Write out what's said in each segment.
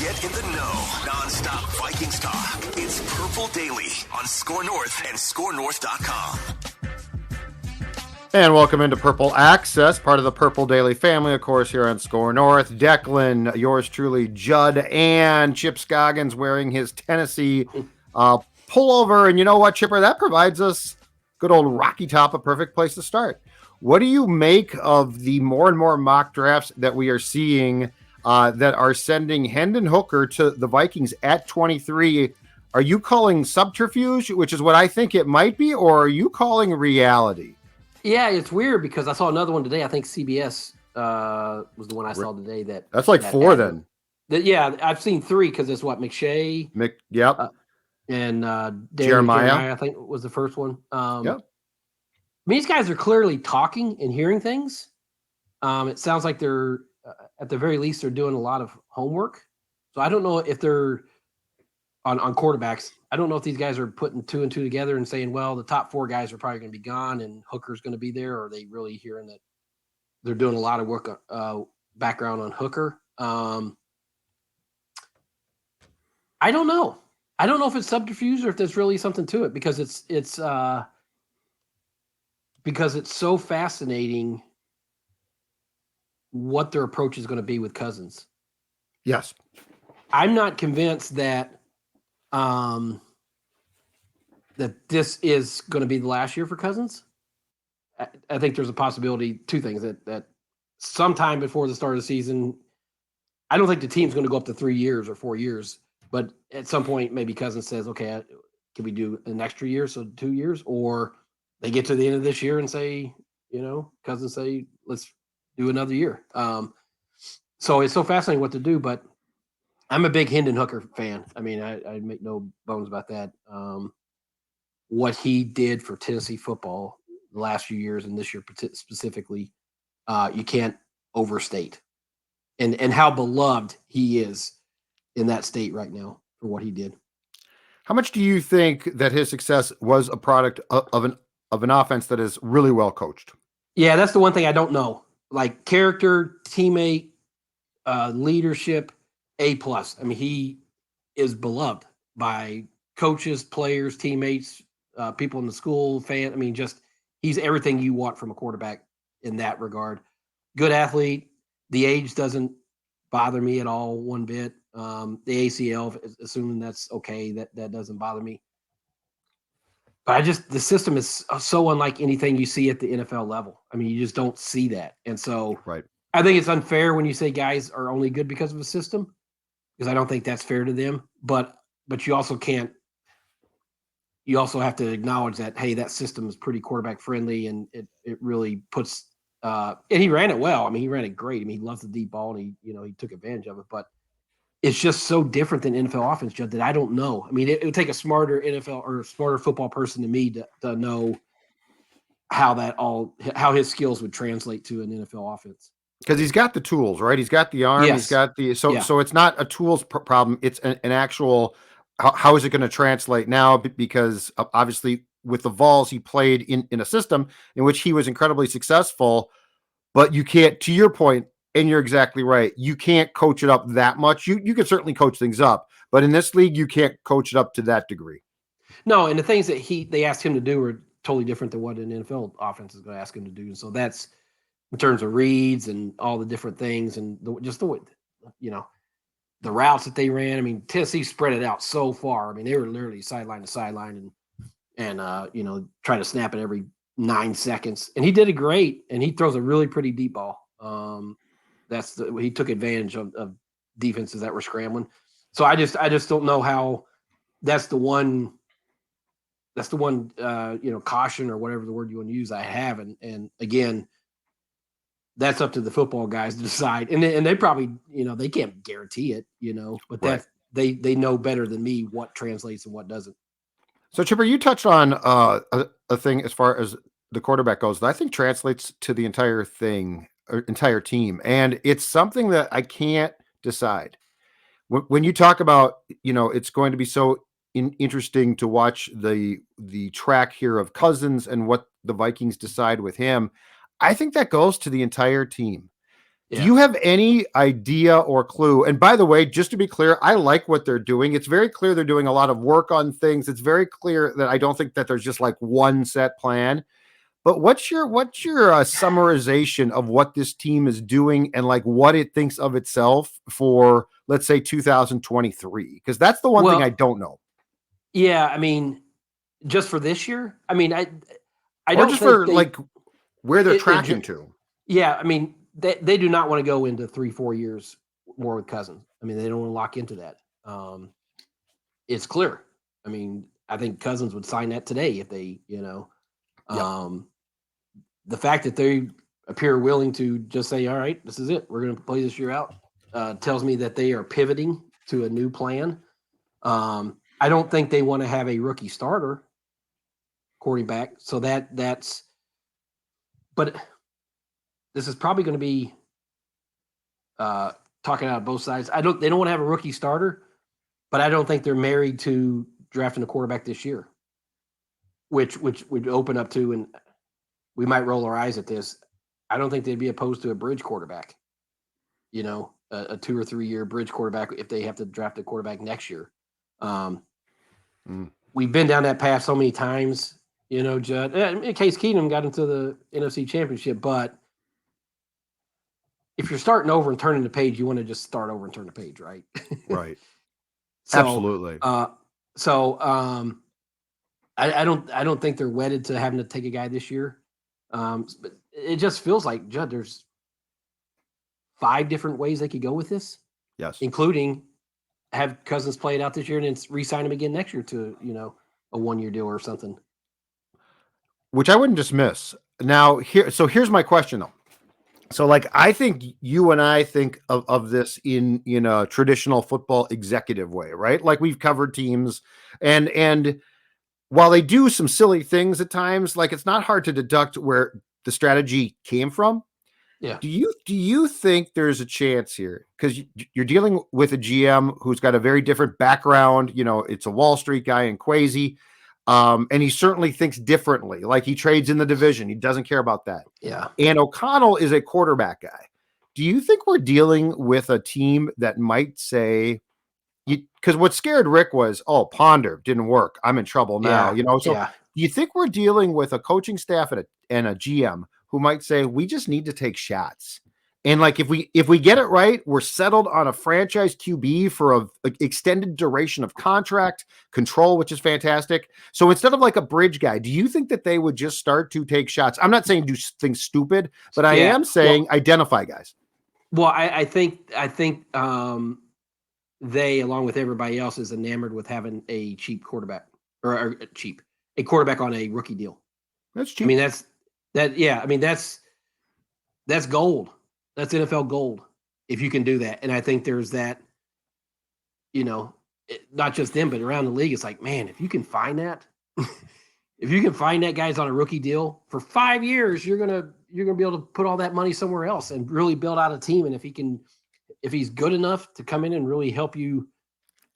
Get in the know. Non-stop Vikings talk. It's Purple Daily on Score North and ScoreNorth.com. And welcome into Purple Access, part of the Purple Daily family, of course, here on Score North. Declan, yours truly, Judd, and Chip Scoggins wearing his Tennessee pullover. And you know what, Chipper? That provides us good old Rocky Top, a perfect place to start. What do you make of the more and more mock drafts that we are seeing that are sending Hendon Hooker to the Vikings at 23? Are you calling subterfuge, which is what I think it might be, or are you calling reality? Yeah, it's weird because I saw another one today. I think CBS was the one I saw today. That's like four then. Yeah, I've seen three because it's what McShay. Yep. And Jeremiah, I think, was the first one. Yep. I mean, these guys are clearly talking and hearing things. It sounds like they're, at the very least, they're doing a lot of homework. So I don't know if they're on quarterbacks. I don't know if these guys are putting two and two together and saying, well, the top four guys are probably going to be gone and Hooker's going to be there. Or are they really hearing that they're doing a lot of work, background on Hooker? I don't know. I don't know if it's subterfuge or if there's really something to it because it's so fascinating what their approach is going to be with Cousins. Yes. I'm not convinced that that this is going to be the last year for Cousins. I think there's a possibility, two things, that sometime before the start of the season, I don't think the team's going to go up to 3 years or 4 years, but at some point maybe Cousins says, okay, can we do an extra year, so 2 years? Or they get to the end of this year and say, Cousins say, let's do another year. So it's so fascinating what to do, but I'm a big Hendon Hooker fan. I mean, I make no bones about that. What he did for Tennessee football the last few years and this year specifically, you can't overstate. And how beloved he is in that state right now for what he did. How much do you think that his success was a product of an offense that is really well coached? Yeah, that's the one thing I don't know. Like character, teammate, leadership, A+. I mean, he is beloved by coaches, players, teammates, people in the school, fan. I mean, just he's everything you want from a quarterback in that regard. Good athlete. The age doesn't bother me at all one bit. The ACL, assuming that's okay, that doesn't bother me. But the system is so unlike anything you see at the NFL level. I mean, you just don't see that. And so right. I think it's unfair when you say guys are only good because of a system, because I don't think that's fair to them. But you also can't. You also have to acknowledge that, hey, that system is pretty quarterback friendly, and it really puts. And he ran it well. I mean, he ran it great. I mean, he loves the deep ball, and he took advantage of it. But it's just so different than NFL offense, Judd, that I don't know. I mean, it would take a smarter NFL or smarter football person than me to know how his skills would translate to an NFL offense. Because he's got the tools, right? He's got the arm. Yes. He's got so it's not a tools problem. It's an actual. How is it going to translate now? Because obviously with the Vols, he played in a system in which he was incredibly successful, but you can't, to your point, and you're exactly right, you can't coach it up that much. You can certainly coach things up, but in this league, you can't coach it up to that degree. No, and the things that they asked him to do are totally different than what an NFL offense is going to ask him to do. And so that's in terms of reads and all the different things and the way, the routes that they ran. I mean, Tennessee spread it out so far. I mean, they were literally sideline to sideline and trying to snap it every 9 seconds. And he did it great. And he throws a really pretty deep ball. He took advantage of defenses that were scrambling. So I just don't know how that's the one caution or whatever the word you want to use I have. And again, that's up to the football guys to decide. And they probably, they can't guarantee it, but right. They know better than me what translates and what doesn't. So Chipper, you touched on a thing as far as the quarterback goes that I think translates to the entire thing, or entire team. And it's something that I can't decide. When you talk about, it's going to be so interesting to watch the track here of Cousins and what the Vikings decide with him. I think that goes to the entire team. Do you have any idea or clue? And by the way, just to be clear, I like what they're doing. It's very clear they're doing a lot of work on things. It's very clear that I don't think that there's just like one set plan. But what's your summarization of what this team is doing and like what it thinks of itself for, let's say, 2023? Because that's the one thing I don't know. Yeah, I mean, just for this year, I mean, I or don't just think for like where they're tracking to. Yeah, I mean, they do not want to go into 3-4 years more with Cousins. I mean, they don't want to lock into that. It's clear. I mean, I think Cousins would sign that today if they, the fact that they appear willing to just say, all right, this is it. We're going to play this year out. Tells me that they are pivoting to a new plan. I don't think they want to have a rookie starter quarterback. So that's, but this is probably going to be talking out of both sides. They don't want to have a rookie starter, but I don't think they're married to drafting a quarterback this year, which would open up to, and we might roll our eyes at this. I don't think they'd be opposed to a bridge quarterback, a 2 or 3 year bridge quarterback if they have to draft a quarterback next year. We've been down that path so many times, Judd. Case Keenum got into the NFC Championship, but if you're starting over and turning the page, you want to just start over and turn the page, right? Right. So, absolutely. I don't think they're wedded to having to take a guy this year. But it just feels like, Judd, there's 5 different ways they could go with this. Yes. Including have Cousins play it out this year and then re-sign him again next year to, a 1-year deal or something. Which I wouldn't dismiss. Now, here's my question though. So like, I think you and I think of this in a traditional football executive way, right? Like we've covered teams and while they do some silly things at times, like it's not hard to deduct where the strategy came from. Yeah. Do you think there's a chance here? Because you're dealing with a GM who's got a very different background. It's a Wall Street guy in Quasi. And he certainly thinks differently. Like he trades in the division. He doesn't care about that. Yeah. And O'Connell is a quarterback guy. Do you think we're dealing with a team that might say, because what scared Rick was, Ponder didn't work. I'm in trouble now. Do you think we're dealing with a coaching staff and a GM who might say, we just need to take shots? And like, if we get it right, we're settled on a franchise QB for a extended duration of contract control, which is fantastic. So instead of like a bridge guy, do you think that they would just start to take shots? I'm not saying do things stupid, but I am saying identify guys. Well, I think they, along with everybody else, is enamored with having a cheap quarterback or a quarterback on a rookie deal. That's cheap. I mean, that's gold. That's NFL gold if you can do that. And I think there's that, not just them, but around the league. It's like, man, if you can find that, guy's on a rookie deal for 5 years, you're gonna be able to put all that money somewhere else and really build out a team. And if he's good enough to come in and really help you,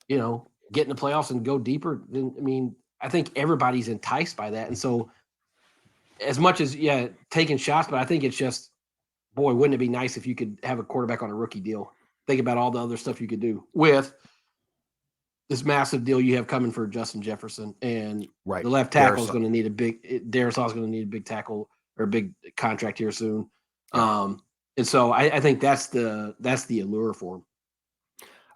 get in the playoffs and go deeper, then I think everybody's enticed by that. And so, as much as taking shots, but I think it's just, boy, wouldn't it be nice if you could have a quarterback on a rookie deal? Think about all the other stuff you could do with this massive deal you have coming for Justin Jefferson, and the left tackle is going to need Darisaw is going to need a big tackle or a big contract here soon. Yeah. And so I think that's the allure for him.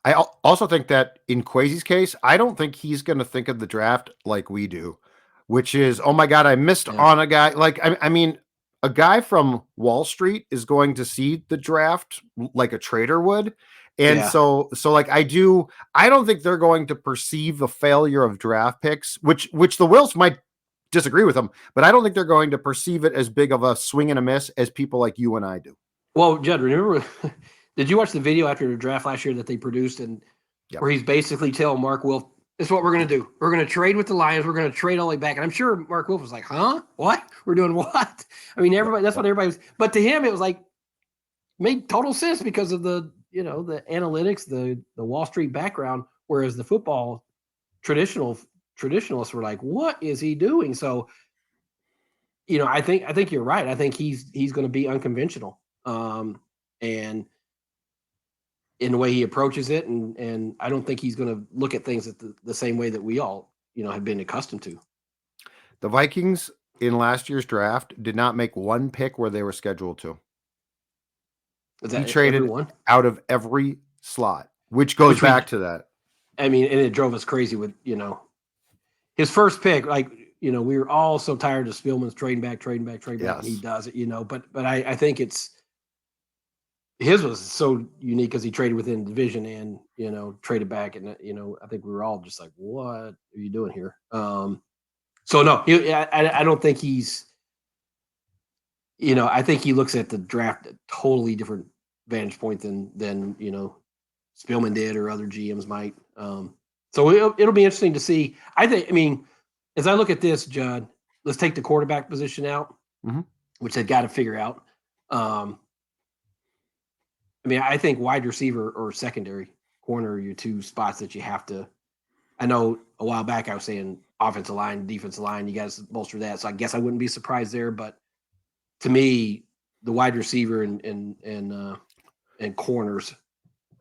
I also think that in Quasi's case, I don't think he's going to think of the draft like we do, which is, oh my God, I missed on a guy. Like, I mean, a guy from Wall Street is going to see the draft like a trader would. And so like I don't think they're going to perceive the failure of draft picks, which the Wills might disagree with them, but I don't think they're going to perceive it as big of a swing and a miss as people like you and I do. Well, Judd, remember, did you watch the video after the draft last year that they produced and where he's basically telling Mark Wilf, this is what we're going to do. We're going to trade with the Lions. We're going to trade all the way back. And I'm sure Mark Wilf was like, huh? What? We're doing what? I mean, that's what everybody was. But to him, it was like, made total sense because of the analytics, the Wall Street background, whereas the football traditionalists were like, what is he doing? So, I think you're right. I think he's going to be unconventional. And and in the way he approaches it. And I don't think he's going to look at things the same way that we all, have been accustomed to. The Vikings in last year's draft did not make one pick where they were scheduled to. He traded everyone out of every slot, which goes back to that. I mean, and it drove us crazy with, his first pick, like, we were all so tired of Spielman's trading back. Yes. And he does it, but I think his was so unique because he traded within the division and, traded back. And, I think we were all just like, what are you doing here? So no, I don't think he's, I think he looks at the draft at a totally different vantage point than Spielman did or other GMs might. So it'll be interesting to see. As I look at this, Judd, let's take the quarterback position out, which they've got to figure out. I think wide receiver or secondary corner are your two spots that you have to. I know a while back I was saying offensive line, defensive line, you guys bolster that. So I guess I wouldn't be surprised there. But to me, the wide receiver and corners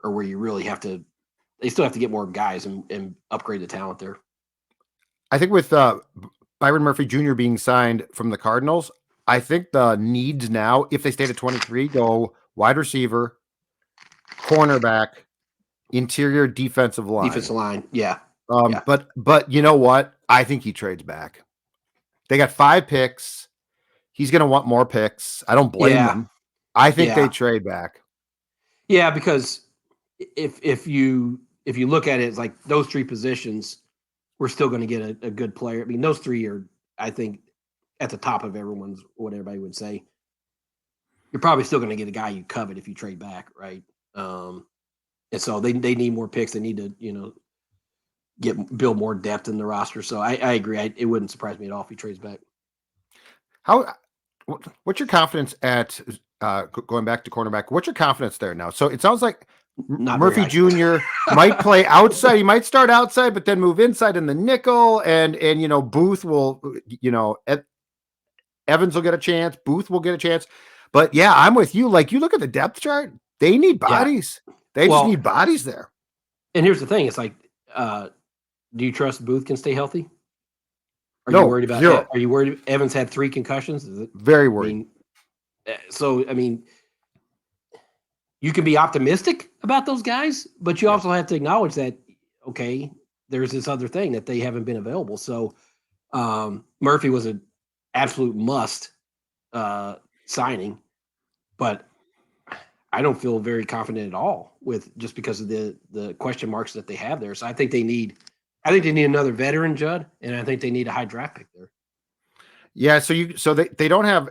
are where you really have to. They still have to get more guys and upgrade the talent there. I think with Byron Murphy Jr. being signed from the Cardinals, I think the needs now, if they stayed at 23, go wide receiver, cornerback, interior defensive line. Defensive line, yeah. But you know what? I think he trades back. They got 5 picks. He's going to want more picks. I don't blame them. I think they trade back. Yeah, because if you look at it, it's like those 3 positions, we're still going to get a good player. I mean, those 3 are, I think, at the top of everyone's, what everybody would say. You're probably still going to get a guy you covet if you trade back, right? And so they need more picks. They need to, build more depth in the roster. So I agree. It wouldn't surprise me at all if he trades back. What's your confidence at going back to cornerback? What's your confidence there now? So it sounds like Murphy Jr. might play outside. He might start outside, but then move inside in the nickel. And Booth will, Evans will get a chance. Booth will get a chance. But yeah, I'm with you. Like, you look at the depth chart, they need bodies. Yeah. They just need bodies there. And here's the thing. It's like, do you trust Booth can stay healthy? Are you worried about 0. Are you worried? Evans had 3 concussions. Is it very worried? You can be optimistic about those guys, but you also have to acknowledge that, okay, there's this other thing that they haven't been available. So Murphy was an absolute must signing, but I don't feel very confident at all with just because of the question marks that they have there. So I think they need another veteran, Judd, and I think they need a high draft pick there. Yeah, so they don't have,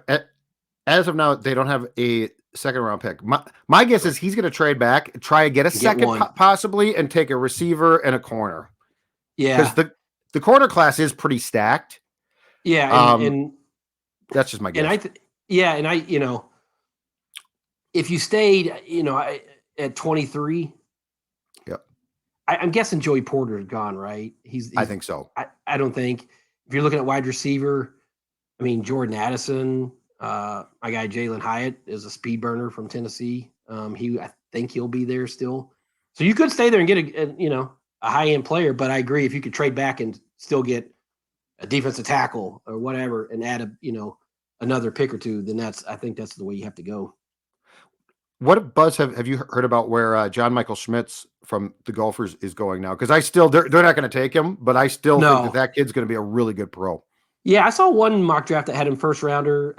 as of now, they don't have a second round pick. My guess is he's going to trade back, try to get a second possibly, and take a receiver and a corner. Yeah, because the corner class is pretty stacked. Yeah, and that's just my guess. And if you stayed, at 23, yep, I'm guessing Joey Porter is gone, right? I think so. I don't think if you're looking at wide receiver, Jordan Addison. My guy Jalen Hyatt is a speed burner from Tennessee. I think he'll be there still. So you could stay there and get a high end player. But I agree, if you could trade back and still get a defensive tackle or whatever, and add another pick or two, then I think that's the way you have to go. What buzz have you heard about where John Michael Schmitz from the Gophers is going now? Because they're not going to take him, but I still think that kid's going to be a really good pro. Yeah, I saw one mock draft that had him first rounder,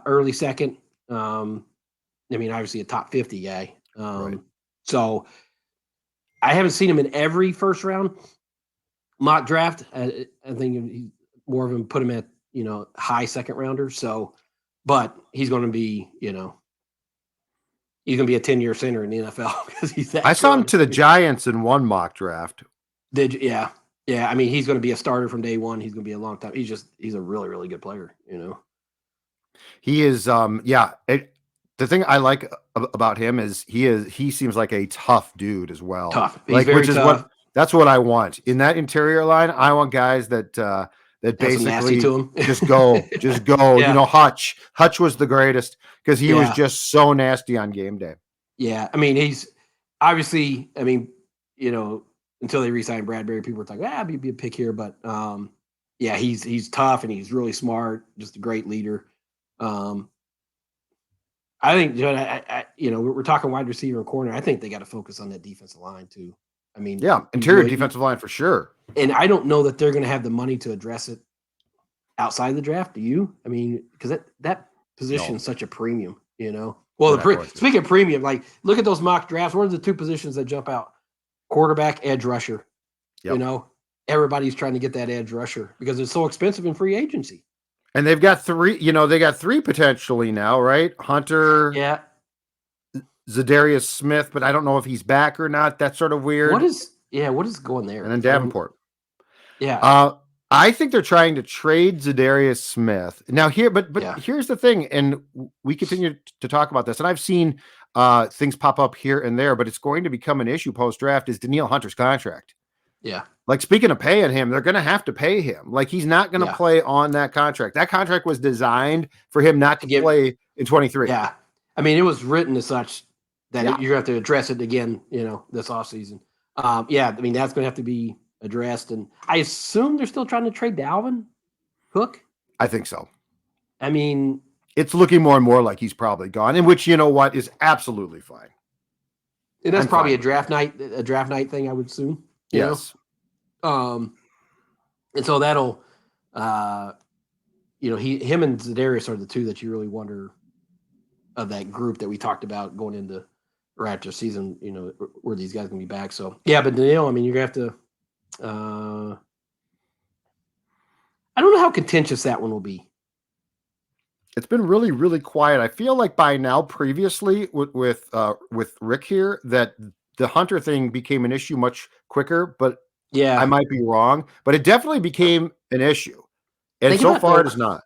early second. Obviously a top 50 guy. Right. So I haven't seen him in every first round mock draft. I think more of them put him at high second rounder. So, but he's going to be he's going to be a 10-year center in the NFL because he's that. I saw him to the Giants in one mock draft. Did you? Yeah. Yeah, he's going to be a starter from day one. He's going to be a long time. He's a really, really good player, He is, the thing I like about him is he seems like a tough dude as well. Tough. He's very tough. That's what I want. In that interior line, I want guys that that Had some nasty basically to him. just go. Yeah. You know, Hutch was the greatest because he was Yeah. just so nasty on game day. Yeah. I mean, he's obviously, I mean, you know, until they re-signed Bradbury, people were like, he'd be a pick here. But yeah, he's tough and he's really smart, just a great leader. I think, you know, we're talking wide receiver and corner. I think they got to focus on that defensive line too. I mean, Yeah, interior defensive line for sure. And I don't know that they're going to have the money to address it outside the draft. Do you? I mean, because that position is such a premium, you know. Well, speaking of premium, like look at those mock drafts. What are the two positions that jump out? Quarterback, edge rusher. Yep. You know, everybody's trying to get that edge rusher because it's so expensive in free agency. And they've got three, you know, they got three potentially now, right? Hunter, yeah, Zadarius Smith, but I don't know if he's back or not. That's sort of weird. What is going there? And then Davenport. Yeah. I think they're trying to trade Zadarius Smith. Now here's the thing, and we continue to talk about this, and I've seen things pop up here and there, but it's going to become an issue post-draft is Danielle Hunter's contract. Yeah. Like speaking of paying him, they're going to have to pay him. Like he's not going to play on that contract. That contract was designed for him not to play in 23. Yeah. I mean, it was written as such that you're going to have to address it again, you know, this offseason. Yeah, I mean, that's going to have to be addressed. And I assume they're still trying to trade Dalvin Cook. I think so. I mean, it's looking more and more like he's probably gone, in which, you know what, is absolutely fine. And that's probably a draft night thing, I would assume. Yes. And so that'll, you know, him and Zadarius are the two that you really wonder of that group that we talked about going into Raptor season, you know, where these guys can be back. So yeah, but Danielle, I mean, you're gonna have to. I don't know how contentious that one will be. It's been really, really quiet. I feel like by now, previously with Rick here, that the Hunter thing became an issue much quicker. But yeah, I might be wrong. But it definitely became an issue, and so far it is not.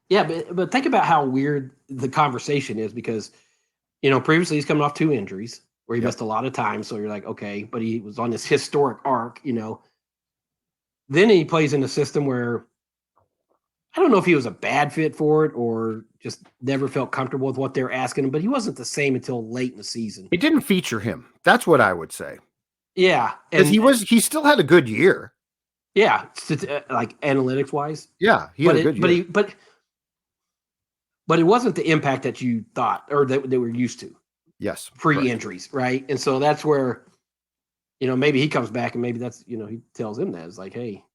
Yeah, but think about how weird the conversation is because. You know, previously he's coming off 2 injuries where he missed a lot of time. So you're like, okay, but he was on this historic arc, you know. Then he plays in a system where I don't know if he was a bad fit for it or just never felt comfortable with what they're asking him, but he wasn't the same until late in the season. It didn't feature him. That's what I would say. Yeah. Because he still had a good year. Yeah. Like analytics wise. Yeah. He had a good year. But it wasn't the impact that you thought or that they were used to. Yes. Injuries, right? And so that's where, you know, maybe he comes back and maybe that's, you know, he tells him that. It's like, hey,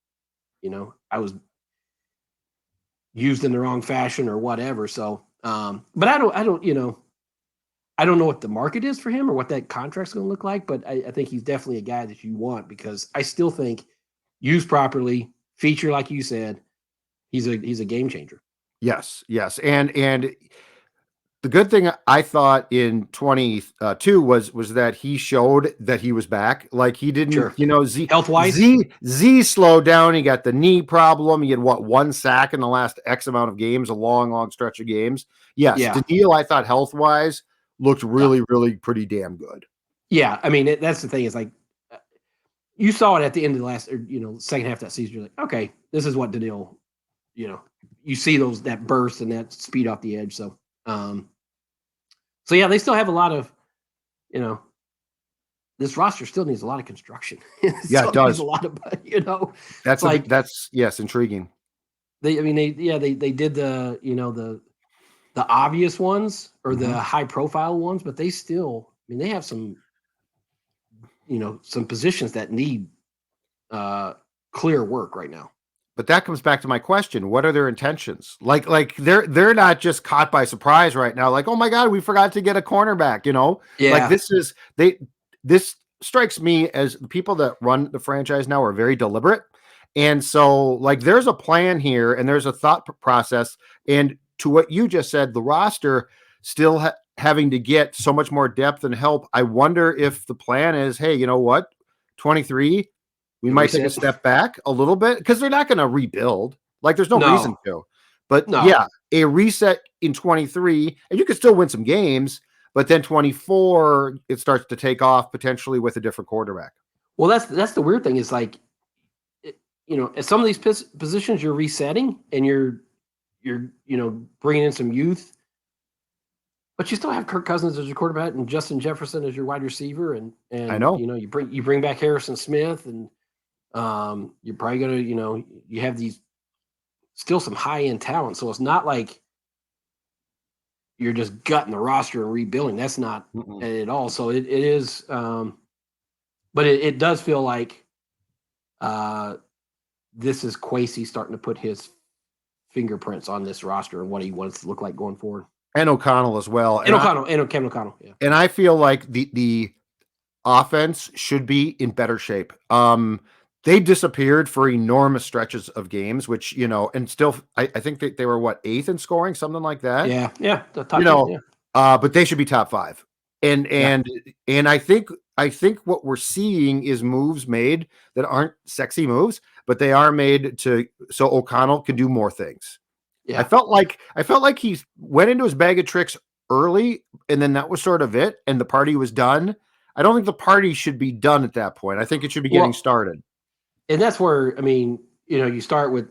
you know, I was used in the wrong fashion or whatever. So, but I don't, you know, I don't know what the market is for him or what that contract's going to look like, but I think he's definitely a guy that you want because I still think used properly, feature like you said, he's a game changer. Yes. And the good thing I thought in 22 was that he showed that he was back. Like he didn't, you know, health-wise. Z slowed down. He got the knee problem. He had 1 sack in the last X amount of games, a long stretch of games. Yes. Yeah. Danielle, I thought health-wise looked really pretty damn good. Yeah. I mean, that's the thing is like, you saw it at the end of the last, you know, second half of that season. You're like, okay, this is what Danielle, you know, you see that burst and that speed off the edge. So, yeah, they still have a lot of, you know, this roster still needs a lot of construction. Yeah, it does. Needs a lot of, you know, that's intriguing. They did the, you know, the obvious ones or the high profile ones, but they still, I mean, they have some, you know, some positions that need clear work right now. But that comes back to my question. What are their intentions? Like they're not just caught by surprise right now. Like, oh my God, we forgot to get a cornerback, you know? Yeah. Like this strikes me as the people that run the franchise now are very deliberate. And so like there's a plan here and there's a thought process. And to what you just said, the roster still having to get so much more depth and help. I wonder if the plan is, hey, you know what? 23, we might take a step back a little bit because they're not going to rebuild. Like there's no reason to. But yeah, a reset in 23, and you could still win some games, but then 24, it starts to take off potentially with a different quarterback. Well, that's the weird thing is like at some of these positions you're resetting and you're bringing in some youth, but you still have Kirk Cousins as your quarterback and Justin Jefferson as your wide receiver, and I know. you bring back Harrison Smith, and you're probably gonna you have these still some high end talent, so it's not like you're just gutting the roster and rebuilding. That's not at all. So it is, but it does feel like this is Kwesi starting to put his fingerprints on this roster and what he wants to look like going forward. And O'Connell as well. And Kevin O'Connell. Yeah. And I feel like the offense should be in better shape. They disappeared for enormous stretches of games, which, and still, I think that they were 8th in scoring, something like that. Yeah. The top but they should be top 5. And I think what we're seeing is moves made that aren't sexy moves, but they are made so O'Connell can do more things. Yeah. I felt like he went into his bag of tricks early, and then that was sort of it, and the party was done. I don't think the party should be done at that point. I think it should be getting started. And that's where, you start with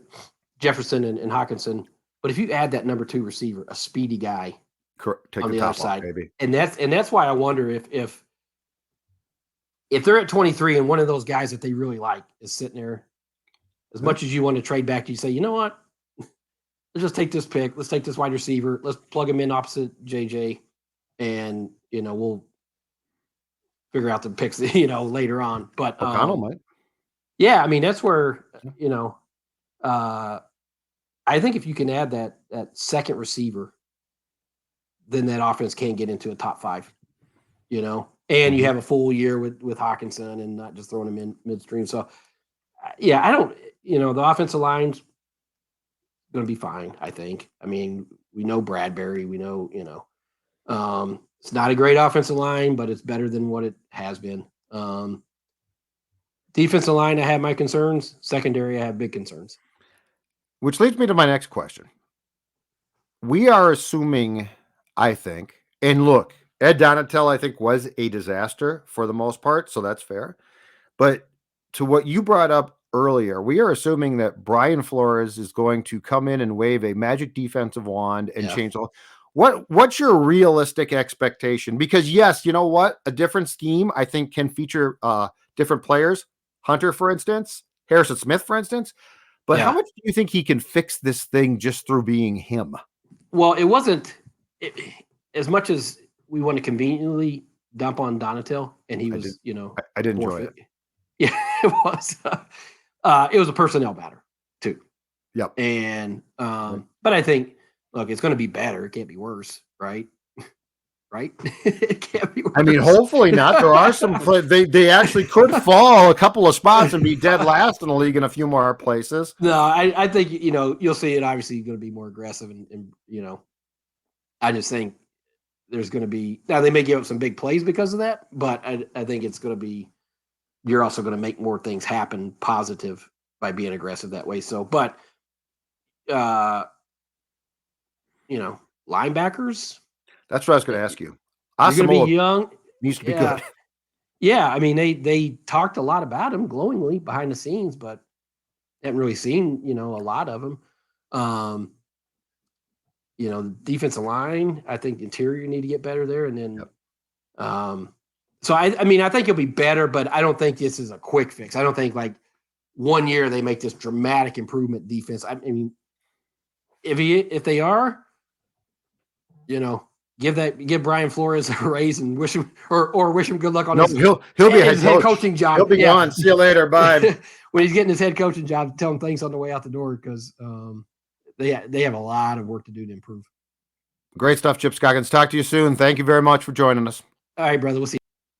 Jefferson and Hawkinson, but if you add that number 2 receiver, a speedy guy take on the other side, maybe. And that's why I wonder if they're at 23 and one of those guys that they really like is sitting there, as much as you want to trade back, you say, you know what? Let's just take this pick. Let's take this wide receiver. Let's plug him in opposite JJ, and we'll figure out the picks, later on. But O'Connell might. Yeah, that's where I think if you can add that second receiver, then that offense can get into a top 5. And you have a full year with Hawkinson and not just throwing him in midstream. So, I don't. The offensive line's going to be fine, I think. We know Bradbury. We know, it's not a great offensive line, but it's better than what it has been. Defensive line, I have my concerns. Secondary, I have big concerns. Which leads me to my next question. We are assuming, I think, and look, Ed Donatel, I think, was a disaster for the most part, so that's fair. But to what you brought up earlier, we are assuming that Brian Flores is going to come in and wave a magic defensive wand and change the what's your realistic expectation? Because yes, you know what? A different scheme, I think, can feature different players. Hunter, for instance, Harrison Smith, for instance. But how much do you think he can fix this thing just through being him? Well, it wasn't as much as we want to conveniently dump on Donatel, and he was, I did enjoy it. Yeah, it was. It was a personnel matter too. Yep. And but I think, look, it's going to be better. It can't be worse, right? Right? It can't be worse. Hopefully not. There are some. They actually could fall a couple of spots and be dead last in the league in a few more places. No, I think you'll see it. Obviously, going to be more aggressive, and I just think there's going to be, now they may give up some big plays because of that, but I think it's going to be, you're also going to make more things happen positive by being aggressive that way. So, but linebackers. That's what I was going to ask you. You're going to be young. Needs to be good. Yeah, they talked a lot about him glowingly behind the scenes, but haven't really seen a lot of him. The defensive line, I think the interior need to get better there, and then so I think it'll be better, but I don't think this is a quick fix. I don't think like 1 year they make this dramatic improvement defense. If they are, give Brian Flores a raise and wish him or wish him good luck on he'll be his head coaching job. He'll be gone. See you later. Bye. When he's getting his head coaching job, tell him things on the way out the door, because they have a lot of work to do to improve. Great stuff, Chip Scoggins. Talk to you soon. Thank you very much for joining us. All right, brother. We'll see you.